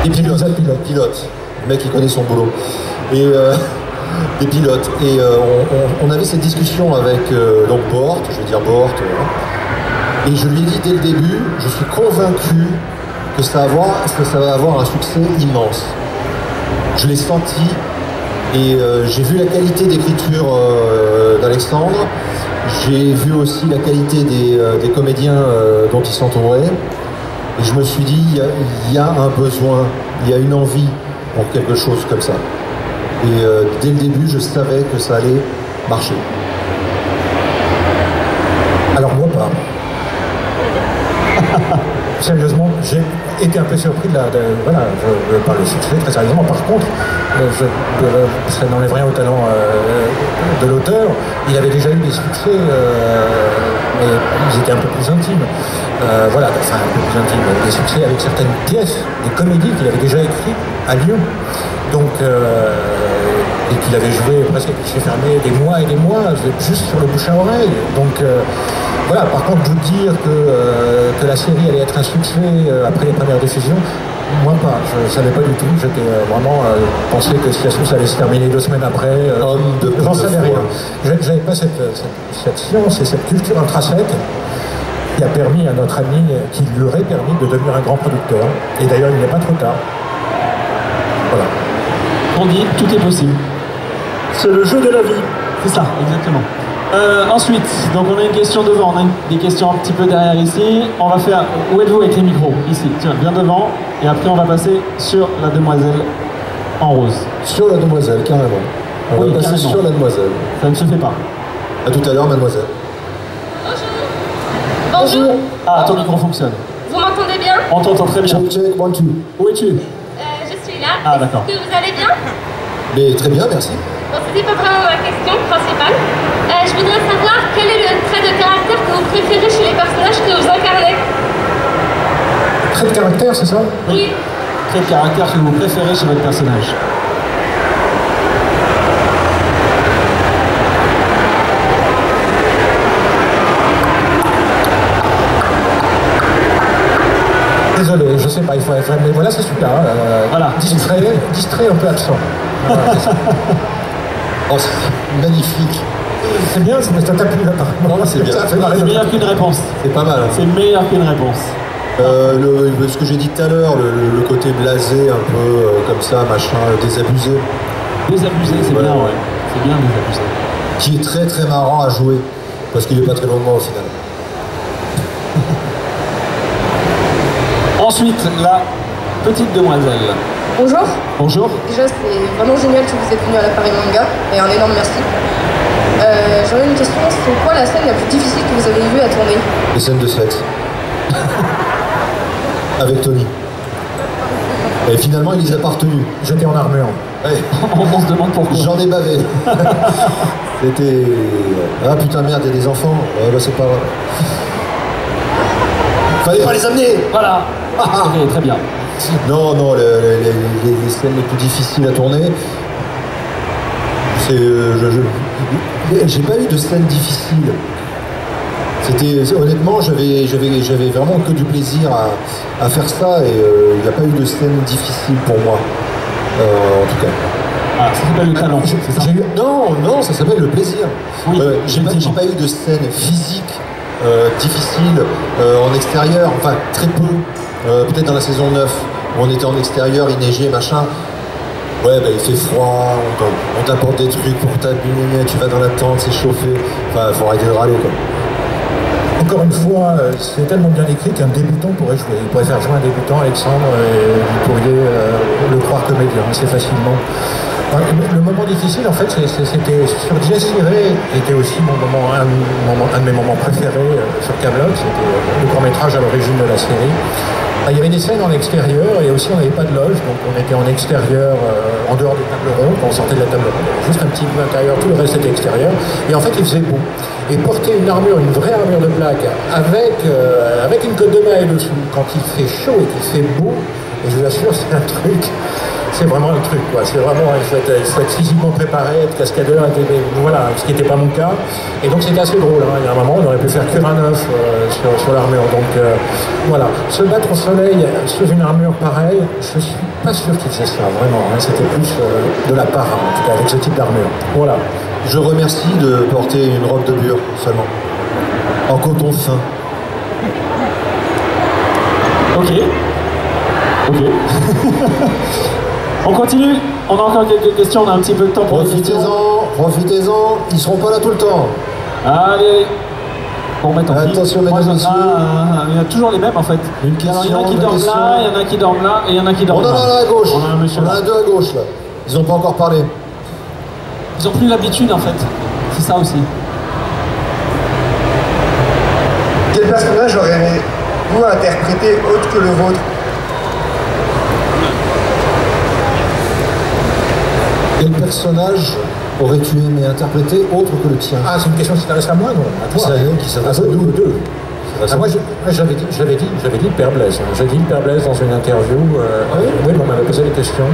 Des pilotes. Le mec, il connaît son boulot. Et des pilotes. Et on avait cette discussion avec donc Bohort, je vais dire Bohort. Et je lui ai dit dès le début, je suis convaincu que ça va avoir un succès immense. Je l'ai senti et j'ai vu la qualité d'écriture d'Alexandre. J'ai vu aussi la qualité des comédiens dont ils s'entouraient. Et je me suis dit, il y a un besoin, il y a une envie pour quelque chose comme ça. Et dès le début, je savais que ça allait marcher. Alors moi pas. Sérieusement, j'ai été un peu surpris par le succès, très sérieusement. Par contre, ça n'enlève rien au talent de l'auteur. Il avait déjà eu des succès, mais ils étaient un peu plus intimes. Un peu plus intimes. Des succès avec certaines pièces, des comédies qu'il avait déjà écrites à Lyon. Donc, et qu'il avait joué presque à guichet fermé des mois et des mois, juste sur le bouche à oreille. Donc, voilà, par contre, vous dire que la série allait être un succès après les premières diffusions, moi pas, je ne savais pas du tout, j'étais vraiment pensé que ça allait se terminer 2 semaines après, j'en savais rien. J'avais pas cette science et cette culture intrinsèque qui a permis à notre ami, qui lui aurait permis de devenir un grand producteur. Et d'ailleurs, il n'est pas trop tard. Voilà. On dit, tout est possible. C'est le jeu de la vie. C'est ça, exactement. Ensuite, donc on a une question devant, on a des questions un petit peu derrière ici. On va faire, où êtes-vous avec les micros? Ici, tiens, bien devant. Et après on va passer sur la demoiselle en rose. Sur la demoiselle, carrément. On va passer sur la demoiselle. Ça ne se fait pas. À tout à l'heure, mademoiselle. Bonjour. Ah, ton micro fonctionne. Vous m'entendez bien? On t'entend très bien. Check, 1, 2. Où es-tu? Je suis là. Ah, d'accord. Est-ce que vous allez bien? Mais très bien, merci. Bon, c'était pas vraiment ma question principale. Je voudrais savoir quel est le trait de caractère que vous préférez chez les personnages que vous incarnez? Trait de caractère, c'est ça? Oui. Trait de caractère que vous préférez chez votre personnage? Désolé, je sais pas, il faut être... Mais voilà, c'est super. Voilà. Distrait, un peu absent. Voilà, oh, c'est magnifique. C'est bien, ça t'a plu là. Non, c'est bien. C'est meilleur qu'une réponse. C'est pas mal. C'est meilleur qu'une réponse. Ce que j'ai dit tout à l'heure, le côté blasé, un peu comme ça, machin, désabusé. Désabusé, c'est bien, ouais. C'est bien désabusé. Qui est très très marrant à jouer, parce qu'il est pas très long au final. Ensuite, la petite demoiselle. Bonjour. Bonjour. Déjà, c'est vraiment génial que vous êtes venu à la Paris Manga et un énorme merci. J'aurais une question, c'est quoi la scène la plus difficile que vous avez eue à tourner? Les scènes de sexe. Avec Tony. Et finalement, il les a pas retenus. J'étais en armure. Ouais. On se demande pourquoi. J'en ai bavé. C'était... Ah putain merde, il y a des enfants. Ouais, bah c'est pas vrai. Fallait pas les amener. Voilà. Ok, très bien. Non, non, les scènes les plus difficiles à tourner, c'est... j'ai pas eu de scène difficile. Honnêtement, j'avais vraiment que du plaisir à faire ça et il n'y a pas eu de scène difficile pour moi, en tout cas. Ah, ça s'appelle le talent, c'est ça? Non, ça s'appelle le plaisir. Oui, j'ai pas eu de scène physique difficile en extérieur, enfin très peu. Peut-être dans la saison 9, où on était en extérieur, il neigeait, machin. Ouais, bah il fait froid, on t'apporte des trucs pour t'habiller, tu vas dans la tente, c'est chauffé. Enfin, faut arrêter de râler, quoi. Encore une fois, c'est tellement bien écrit qu'un débutant pourrait jouer. Il pourrait faire jouer un débutant, Alexandre, et vous pourriez le croire comédien assez facilement. Le moment difficile, en fait, c'était sur Jess Ray, qui était aussi un de mes moments préférés sur Kaamelott. C'était le court-métrage à l'origine de la série. Il y avait des scènes en extérieur et aussi on n'avait pas de loge, donc on était en extérieur, en dehors des tables rondes, quand on sortait de la table ronde. Juste un petit bout intérieur, tout le reste était extérieur. Et en fait, il faisait beau. Et porter une armure, une vraie armure de plaque, avec une cotte de maille dessous, quand il fait chaud et qu'il fait beau, et je vous assure, c'est un truc. C'est vraiment un truc, quoi. C'est vraiment, il faut être physiquement préparé, être cascadeur, voilà, ce qui n'était pas mon cas. Et donc c'était assez drôle, hein. Il y a un moment, on aurait pu faire cuire un œuf sur l'armure. Donc voilà, se battre au soleil sous une armure pareille, je suis pas sûr qu'il faisait ça, vraiment. Hein. C'était plus de la part, en tout cas, avec ce type d'armure. Voilà. Je remercie de porter une robe de bure seulement, en coton fin. Ok. On continue, on a encore quelques questions, on a un petit peu de temps pour les questions. Profitez-en, ils seront pas là tout le temps. Allez. Bon, bah tant pis. Attention, mesdames et messieurs. Il y a toujours les mêmes en fait. Une question, il y en a qui dorment là, il y en a qui dorment là, et il y en a qui dorment là. On en a là à gauche. On a un monsieur là. On en a deux à gauche là. Ils n'ont pas encore parlé. Ils ont plus l'habitude en fait. C'est ça aussi. Quel personnage auriez-vous interprété autre que le vôtre? Quel personnage aurais-tu aimé interpréter autre que le tien? Ah, c'est une question qui s'adresse à moi, non? À toi. Qui s'adresse à nous deux. Moi, j'avais dit le Père Blaise. J'ai dit le Père Blaise dans une interview. Oui, on m'avait posé des questions.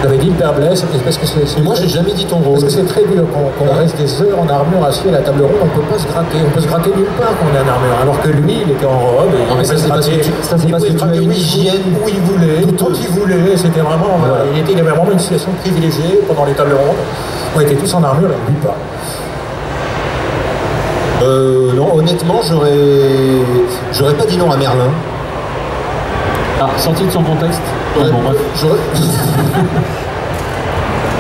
J'avais dit le Père Blaise, parce que c'est... Moi, j'ai jamais dit ton rôle. Parce que c'est très dur, quand on reste des heures en armure assis à la table ronde, on ne peut pas se gratter. On peut se gratter nulle part quand on est en armure. Alors que lui, il était en robe, et non, mais ça, c'est parce que tu as une hygiène où il voulait, quand il voulait. C'était vraiment... Voilà. Il avait vraiment une situation privilégiée pendant les tables rondes. On était tous en armure, et lui pas. Non, honnêtement, j'aurais pas dit non à Merlin. Ah, sorti de son contexte. Ouais, bon, bref.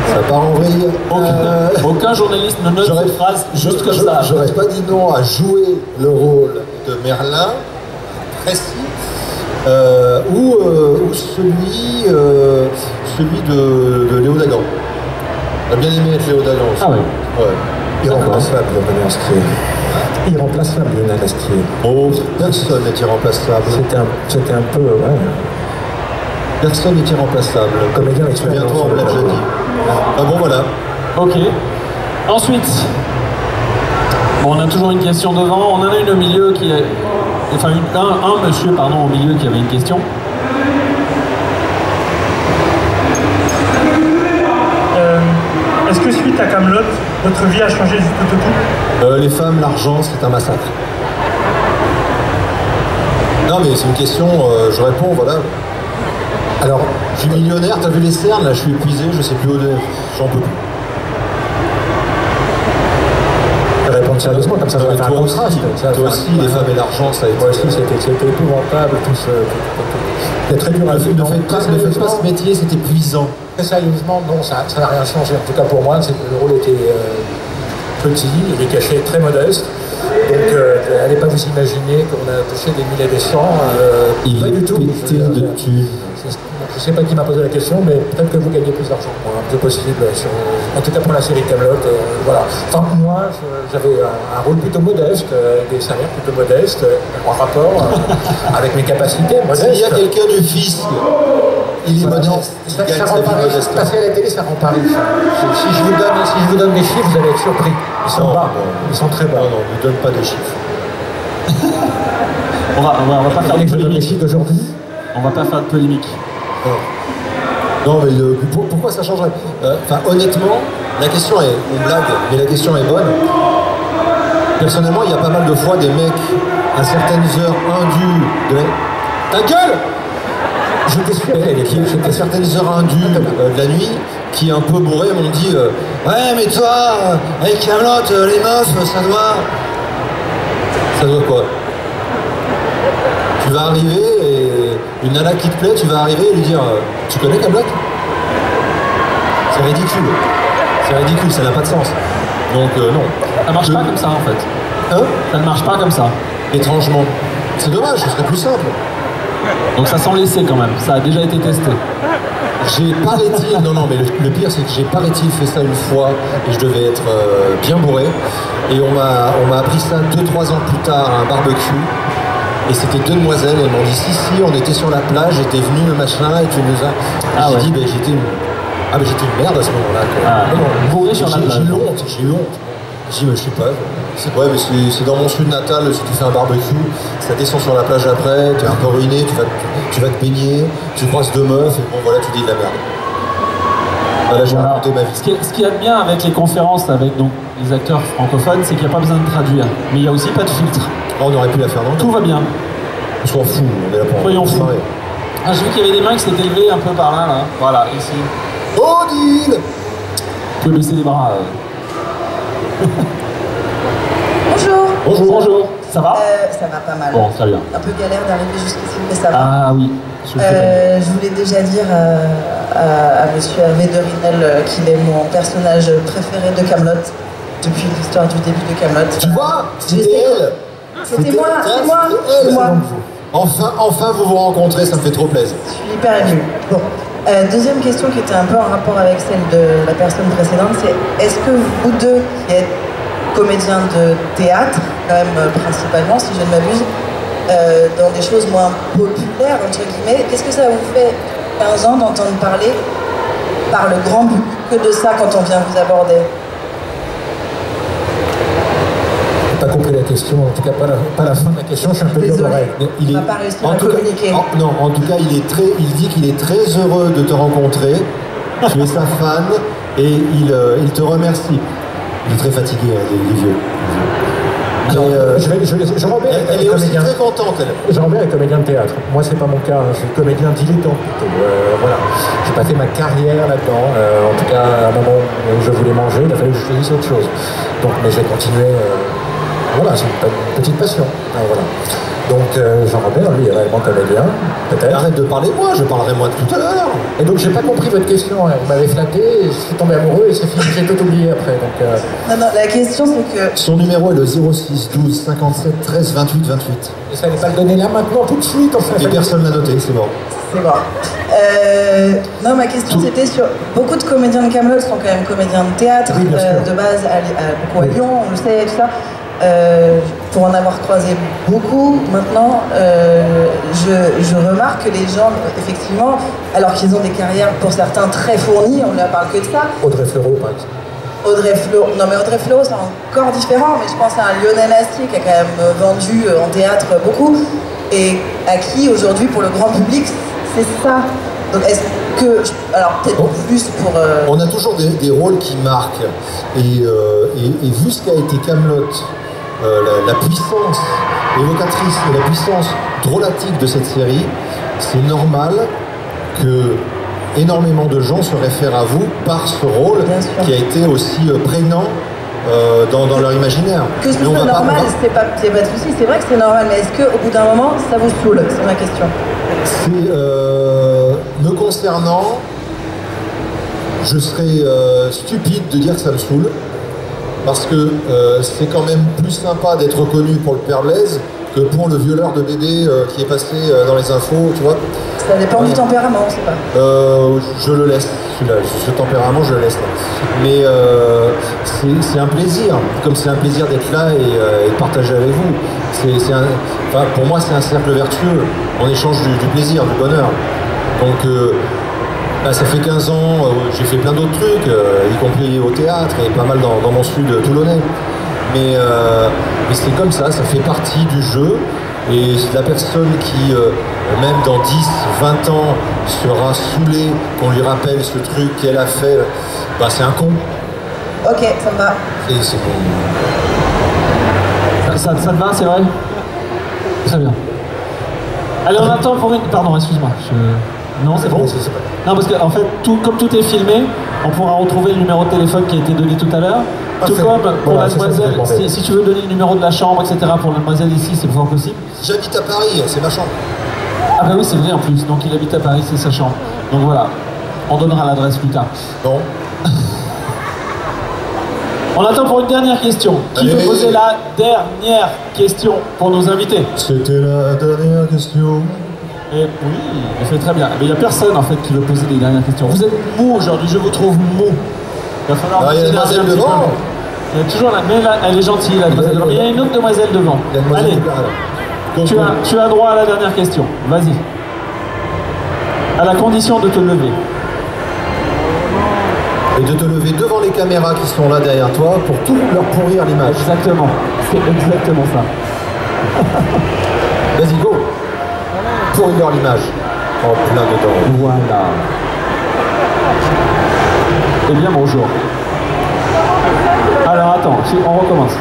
Ça part en vrille. Aucun journaliste ne note cette phrase juste comme ça. J'aurais pas dit non à jouer le rôle de Merlin, précis, ou celui de Léo Dagan. On a bien aimé être Léo Dagan aussi. Ah ouais. Irremplaçable, Lionel Astier. Irremplaçable, Lionel Astier. Oh, personne n'est irremplaçable. C'était un peu... Ouais. Personne n'est irremplaçable. Comédien expérimenté. Bientôt, on l'a déjà dit. Ah bon, voilà. Ok. Ensuite, bon, on a toujours une question devant. On en a une au milieu qui est... Enfin, un monsieur, pardon, au milieu qui avait une question. Est-ce que suite à Kaamelott, votre vie a changé du tout au tout? Les femmes, l'argent, c'est un massacre. Non mais c'est une question, je réponds, voilà. Alors, je suis millionnaire, t'as vu les cernes, là je suis épuisé, je sais plus où j'en peux plus. Je vais répondre sérieusement, comme ça va faire un contraste. Toi aussi, les femmes et l'argent, ça a été... Moi aussi, c'était épouvantable, tout ce... C'était très dur à vivre. Ne faites pas ce métier, c'est épuisant. Très sérieusement, non, ça n'a rien changé. En tout cas pour moi, le rôle était petit, il est caché très modeste. Donc à l'époque vous imaginez qu'on a touché des milliers de cents. Il pas est du tout. pété de thunes. Je sais pas qui m'a posé la question, mais peut-être que vous gagnez plus d'argent que moi, c'est possible. En tout cas pour la série Kaamelott, voilà. Enfin, moi, j'avais un rôle plutôt modeste, des salaires plutôt modestes, en rapport avec mes capacités modestes. S'il y a quelqu'un du fisc, il est modeste. Il gagne sa vie modeste. Passer à la télé, ça rend pas riche. Si je vous donne des chiffres, vous allez être surpris. Ils sont bas, ils sont très bas. Non, ne donne pas de chiffres. On va pas faire de polémique d'aujourd'hui. On va pas faire de polémique. Non, mais pourquoi ça changerait? Enfin, honnêtement, la question est, on blague, mais la question est bonne. Personnellement, il y a pas mal de fois des mecs à certaines heures indues de la... Ta gueule! À certaines heures indues de la nuit, qui un peu bourrés m'ont dit ouais, mais toi, avec Kaamelott, les meufs, ça doit... Ça doit quoi? Tu vas arriver et une nana qui te plaît, tu vas arriver et lui dire tu connais Kaamelott? C'est ridicule. C'est ridicule, ça n'a pas de sens. Donc non. Ça marche pas comme ça en fait. Hein? Ça ne marche pas comme ça. Étrangement. C'est dommage, ce serait plus simple. Donc ça sent l'essai quand même, ça a déjà été testé. J'ai paraît-il, non, mais le pire c'est que j'ai paraît-il fait ça une fois et je devais être bien bourré. Et on m'a appris ça 2-3 ans plus tard à un barbecue. Et c'était deux demoiselles, elles m'ont dit si, on était sur la plage, j'étais venu, machin, et tu nous as... Ah j'ai ouais. dit, j'étais une merde à ce moment-là. Bourré sur la plage. J'ai eu honte. J'ai dit, mais je sais pas. Ouais, mais c'est dans mon sud natal, si tu fais un barbecue, ça descend sur la plage après, t'es un peu ruiné, tu vas te baigner, tu croises deux meufs, et bon voilà, tu dis de la merde. Voilà, j'ai raconté ma vie. Ce qu'il y a de bien avec les conférences avec donc, les acteurs francophones, c'est qu'il n'y a pas besoin de traduire. Mais il n'y a aussi pas de filtre. On aurait pu la faire, non? Tout va bien. On s'en fout, on est là pour... Soyons fous. Ah, j'ai vu qu'il y avait des mains qui s'étaient levées un peu par là, là. Voilà, ici. Odile! Tu peux baisser les bras. Bonjour. Bonjour. Ça va? Ça va pas mal. Bon, très bien. Un peu galère d'arriver jusqu'ici, mais ça va. Ah oui. Je voulais déjà dire à monsieur Hervé de Rinel qu'il est mon personnage préféré de Kaamelott depuis l'histoire du début de Kaamelott. Tu vois? C'était elle. C'était moi, c'est moi. Enfin vous rencontrez, ça me fait trop plaisir. Je suis hyper émue. Bon. Deuxième question qui était un peu en rapport avec celle de la personne précédente, c'est est-ce que vous deux qui êtes comédiens de théâtre, quand même principalement si je ne m'abuse, dans des choses moins populaires, entre guillemets, qu'est-ce que ça vous fait 15 ans d'entendre parler par le grand public que de ça quand on vient vous aborder? J'ai pas compris la question, en tout cas pas la fin de la question, je suis un peu dur d'oreille. Il n'a pas réussi à communiquer. Non, en tout cas, il dit qu'il est très heureux de te rencontrer. Tu es sa fan et il te remercie. Il est très fatigué, il est vieux. Jean-Robert elle est aussi très contente, elle. Jean-Robert est comédien de théâtre. Moi, c'est pas mon cas. Je suis comédien dilettante plutôt. Voilà. J'ai pas fait ma carrière là-dedans. En tout cas, à un moment où je voulais manger, il a fallu que je choisisse autre chose. Donc, mais j'ai continué. Voilà, c'est une petite passion. Voilà. Donc, Jean-Robert, lui, est réellement comédien. Peut-être. Arrête de parler de moi, je parlerai moi tout à l'heure. Et donc, j'ai pas compris votre question. Vous m'avez flatté, je suis tombé amoureux et c'est fini. J'ai tout oublié après. Donc, Non, la question c'est que... Son numéro est le 06 12 57 13 28 28. Et ça n'est pas le donner là maintenant, tout de suite. Enfin, et personne l'a noté, c'est bon. C'est bon. Non, ma question c'était sur... Beaucoup de comédiens de Kaamelott sont quand même comédiens de théâtre, oui, de base, beaucoup à Lyon, on le sait, tout ça. Pour en avoir croisé beaucoup, maintenant, je remarque que les gens, effectivement, alors qu'ils ont des carrières pour certains très fournies, on ne leur parle que de ça. Audrey Fleurot, par exemple. Audrey Fleurot, c'est encore différent, mais je pense à un Lionel Astier qui a quand même vendu en théâtre beaucoup, et à qui, aujourd'hui, pour le grand public, c'est ça. Donc, est-ce que... Alors, peut-être plus pour... On a toujours des rôles qui marquent, et vu ce qu'a été Kaamelott, la puissance évocatrice et la puissance drôlatique de cette série, c'est normal que énormément de gens se réfèrent à vous par ce rôle qui a été aussi prégnant dans leur imaginaire. Que ce soit normal, c'est pas de souci, c'est vrai que c'est normal, mais est-ce qu'au bout d'un moment, ça vous saoule? C'est ma question. Me concernant, je serais stupide de dire que ça me saoule. parce que c'est quand même plus sympa d'être reconnu pour le père Blaise que pour le violeur de bébé qui est passé dans les infos, tu vois. Ça dépend du tempérament, c'est pas. Je le laisse, celui-là, ce tempérament, je le laisse là. Mais c'est un plaisir, comme c'est un plaisir d'être là et de partager avec vous. Enfin, pour moi, c'est un cercle vertueux. On échange du plaisir, du bonheur. Donc, ça fait 15 ans, j'ai fait plein d'autres trucs, y compris au théâtre et pas mal dans mon sud toulonnais. Mais c'est comme ça fait partie du jeu. Et la personne qui, même dans 10, 20 ans, sera saoulée qu'on lui rappelle ce truc qu'elle a fait, bah c'est un con. Ok, ça me va. C'est bon. Ça te va, c'est vrai? Très bien. Allez, on attend pour une... Pardon, excuse-moi. Non, c'est bon. Non, parce qu'en fait, comme tout est filmé, on pourra retrouver le numéro de téléphone qui a été donné tout à l'heure. Tout comme pour la demoiselle, si tu veux donner le numéro de la chambre, etc. pour la demoiselle ici, c'est pas possible. J'habite à Paris, c'est ma chambre. Ah bah oui, c'est vrai en plus. Donc il habite à Paris, c'est sa chambre. Donc voilà, on donnera l'adresse plus tard. Bon. On attend pour une dernière question. Qui veut poser la dernière question pour nos invités? C'était la dernière question. Et oui, il fait très bien. Mais il n'y a personne en fait qui veut poser les dernières questions. Vous êtes mou aujourd'hui, je vous trouve mou. Il va falloir... il y a une demoiselle devant. Il y a toujours la... Mais là, elle est gentille, la demoiselle devant. Mais il y a une autre demoiselle devant. Allez, tu as droit à la dernière question. Vas-y. À la condition de te lever. Et de te lever devant les caméras qui sont là derrière toi pour tout leur pourrir l'image. Exactement. C'est exactement ça. Vas-y, go. Pourrir l'image. Oh, plein dedans. Voilà. Eh bien, bonjour. Alors, attends, on recommence.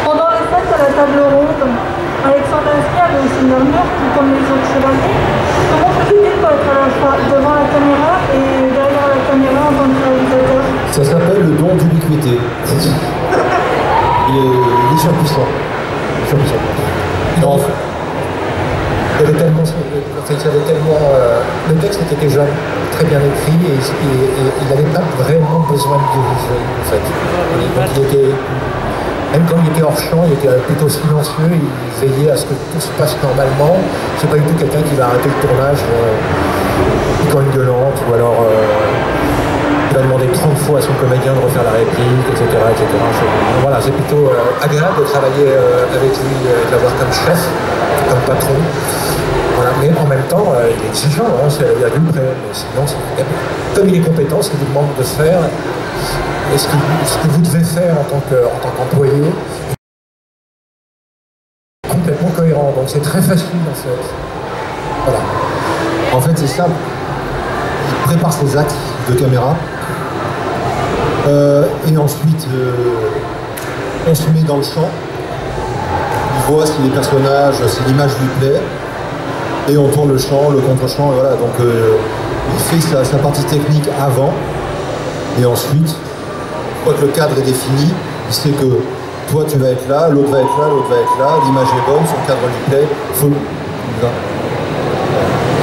Pendant les fêtes à la table ronde, Alexandre Astier avait aussi une armure, tout comme les autres chevaliers. Comment faisait-il pour être à la fois devant la caméra et derrière la caméra en tant que réalisateur? Ça s'appelle le don d'ubiquité. Il est surpuissant. Non, il y avait tellement, le texte était déjà très bien écrit et il n'avait pas vraiment besoin de diriger en fait. Donc il était, même quand il était hors champ, il était plutôt silencieux, il veillait à ce que tout se passe normalement. C'est pas du tout quelqu'un qui va arrêter le tournage quand une gueulante ou alors il va demander 30 fois à son comédien de refaire la réplique, etc. Voilà, c'est plutôt agréable de travailler avec lui, de l'avoir comme chef, comme patron. Voilà, mais en même temps, il est exigeant, hein, c'est la virgule près. Mais sinon, comme il est compétent, ce qu'il vous demande de faire, et ce que vous devez faire en tant qu'employé, est complètement cohérent. Donc c'est très facile en fait. Voilà. En fait, c'est simple. Il prépare ses actes de caméra. Et ensuite, on se met dans le champ. Il voit si les personnages, si l'image lui plaît. Et on tourne le champ, le contre-champ, et voilà. Donc il fait sa partie technique avant. Et ensuite, une fois que le cadre est défini, il sait que toi tu vas être là, l'autre va être là, l'autre va être là, l'image est bonne, son cadre lui plaît,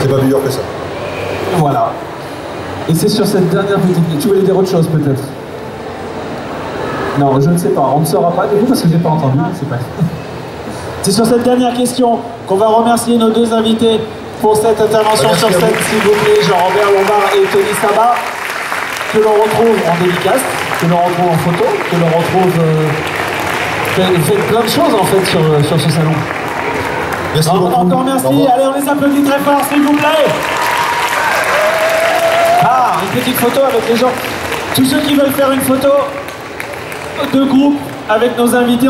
c'est pas plus dur que ça. Voilà. Et c'est sur cette dernière petite... Tu voulais dire autre chose peut-être? Non, je ne sais pas. On ne saura pas du coup parce que je n'ai pas entendu. C'est sur cette dernière question qu'on va remercier nos deux invités pour cette intervention sur scène, s'il vous plaît, Jean-Robert Lombard et Tony Sabat, que l'on retrouve en dédicace, que l'on retrouve en photo, que l'on retrouve... faites plein de choses en fait sur ce salon. Merci beaucoup. Encore merci. Allez, on les applaudit très fort, s'il vous plaît. Ah, une petite photo avec les gens. Tous ceux qui veulent faire une photo de groupe avec nos invités.